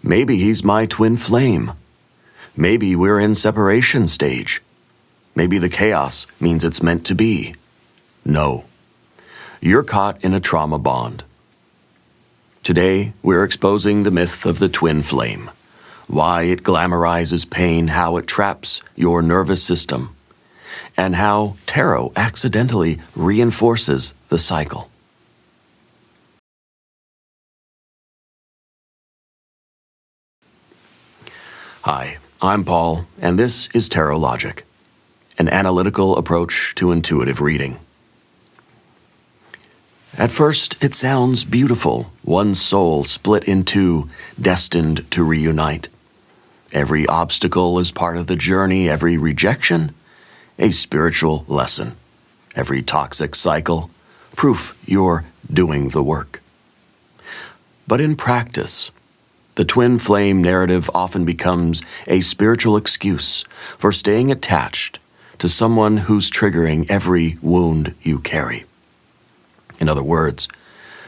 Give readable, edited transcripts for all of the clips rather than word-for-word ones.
Maybe he's my twin flame. Maybe we're in separation stage. Maybe the chaos means it's meant to be. No. You're caught in a trauma bond. Today, we're exposing the myth of the twin flame, why it glamorizes pain, how it traps your nervous system, and how tarot accidentally reinforces the cycle. Hi, I'm Paul, and this is Tarot Logic, an analytical approach to intuitive reading. At first, it sounds beautiful, one soul split in two, destined to reunite. Every obstacle is part of the journey, every rejection, a spiritual lesson. Every toxic cycle, proof you're doing the work. But in practice, the twin flame narrative often becomes a spiritual excuse for staying attached to someone who's triggering every wound you carry. In other words,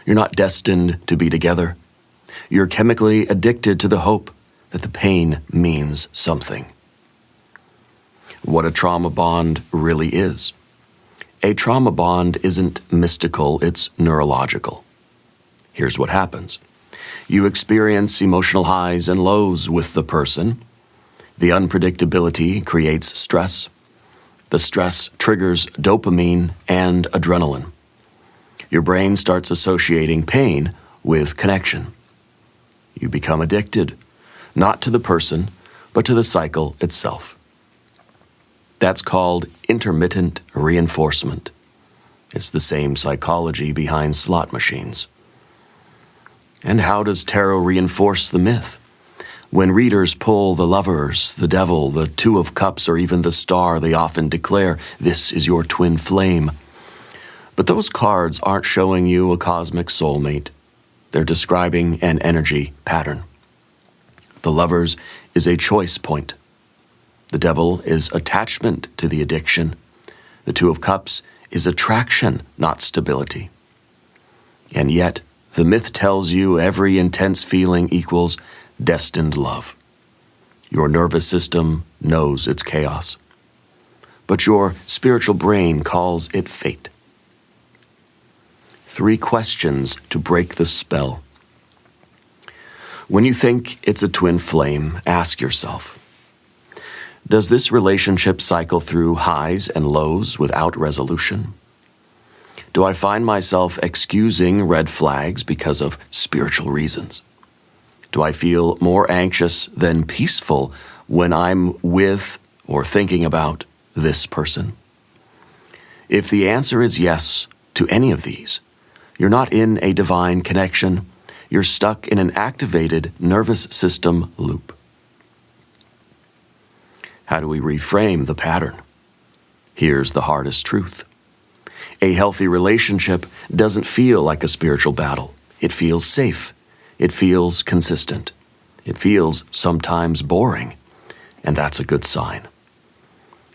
you're not destined to be together. You're chemically addicted to the hope that the pain means something. What a trauma bond really is. A trauma bond isn't mystical, it's neurological. Here's what happens. You experience emotional highs and lows with the person. The unpredictability creates stress. The stress triggers dopamine and adrenaline. Your brain starts associating pain with connection. You become addicted, not to the person, but to the cycle itself. That's called intermittent reinforcement. It's the same psychology behind slot machines. And how does tarot reinforce the myth? When readers pull the Lovers, the Devil, the Two of Cups, or even the Star, they often declare, "This is your twin flame." But those cards aren't showing you a cosmic soulmate. They're describing an energy pattern. The Lovers is a choice point. The Devil is attachment to the addiction. The Two of Cups is attraction, not stability. And yet, the myth tells you every intense feeling equals destined love. Your nervous system knows it's chaos, but your spiritual brain calls it fate. 3 questions to break the spell. When you think it's a twin flame, ask yourself, does this relationship cycle through highs and lows without resolution? Do I find myself excusing red flags because of spiritual reasons? Do I feel more anxious than peaceful when I'm with or thinking about this person? If the answer is yes to any of these, you're not in a divine connection. You're stuck in an activated nervous system loop. How do we reframe the pattern? Here's the hardest truth. A healthy relationship doesn't feel like a spiritual battle. It feels safe. It feels consistent. It feels sometimes boring, and that's a good sign.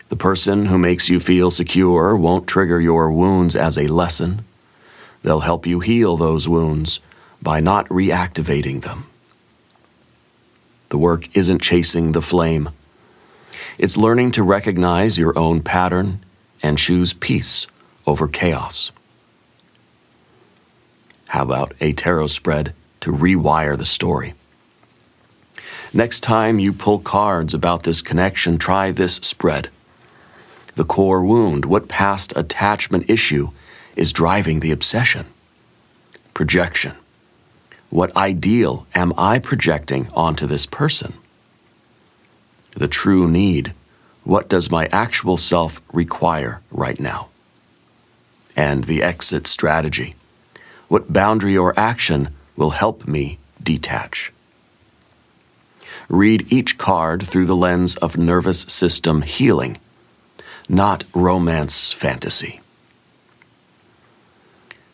The person who makes you feel secure won't trigger your wounds as a lesson. They'll help you heal those wounds by not reactivating them. The work isn't chasing the flame. It's learning to recognize your own pattern and choose peace over chaos. How about a tarot spread to rewire the story? Next time you pull cards about this connection, try this spread. The core wound, what past attachment issue is driving the obsession? Projection. What ideal am I projecting onto this person? The true need. What does my actual self require right now? And the exit strategy. What boundary or action will help me detach? Read each card through the lens of nervous system healing, not romance fantasy.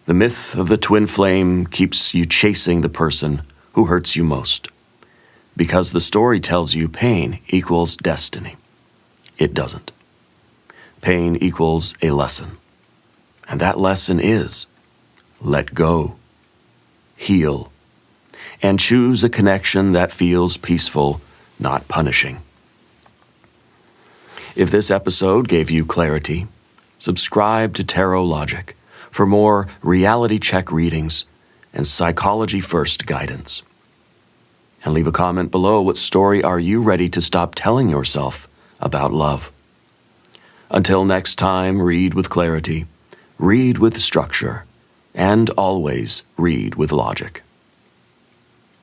The myth of the twin flame keeps you chasing the person who hurts you most, because the story tells you pain equals destiny. It doesn't. Pain equals a lesson. And that lesson is let go, heal, and choose a connection that feels peaceful, not punishing. If this episode gave you clarity, subscribe to Tarot Logic for more reality check readings and psychology first guidance. And leave a comment below, what story are you ready to stop telling yourself about love? Until next time, read with clarity, read with structure, and always read with logic.